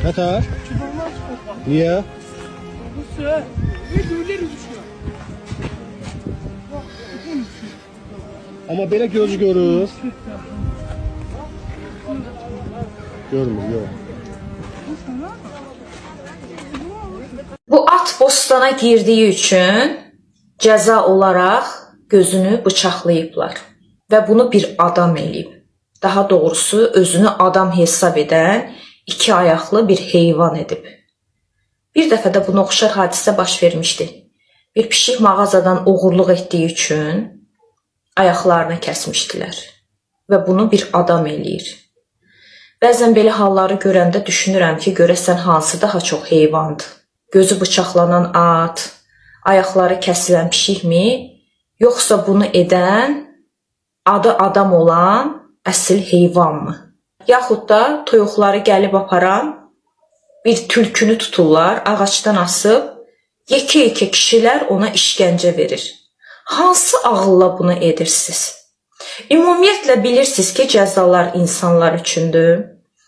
Nətər? Niyə? Amma belə gözü görür. Görmür, yox. Bu at bostana girdiyi üçün cəza olaraq gözünü bıçaqlayıblar və bunu bir adam eləyib. Daha doğrusu özünü adam hesab edən iki ayaqlı bir heyvan edib. Bir dəfə də buna oxşar hadisə baş vermişdi. Bir pişik mağazadan oğurluq etdiyi üçün ayaqlarını kəsmişdilər və bunu bir adam eləyir. Bəzən belə halları görəndə düşünürəm ki, görəsən hansı daha çox heyvandır? Gözü bıçaqlanan at, ayaqları kəsilən pişikmi, yoxsa bunu edən, adı adam olan əsl heyvanmı? Yaxud da toyuqları gəlib aparan bir tülkünü tuturlar, ağacdan asıb, yekə-yekə kişilər ona işgəncə verir. Hansı ağılla bunu edirsiniz? Ümumiyyətlə bilirsiniz ki, cəzalar insanlar üçündür.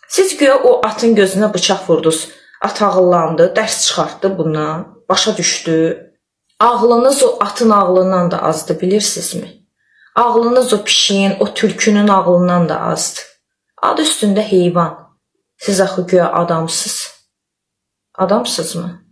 Siz güya o atın gözünə bıçaq vurdunuz, at ağıllandı, dərs çıxartdı bundan, başa düşdü. Ağlınız o atın ağlından da azdır, bilirsinizmi? Ağlınız o pişiyin, o tülkünün ağlından da azdır. Adı üstündə heyvan. Siz axı güya adamsınız. Adamsınızmı?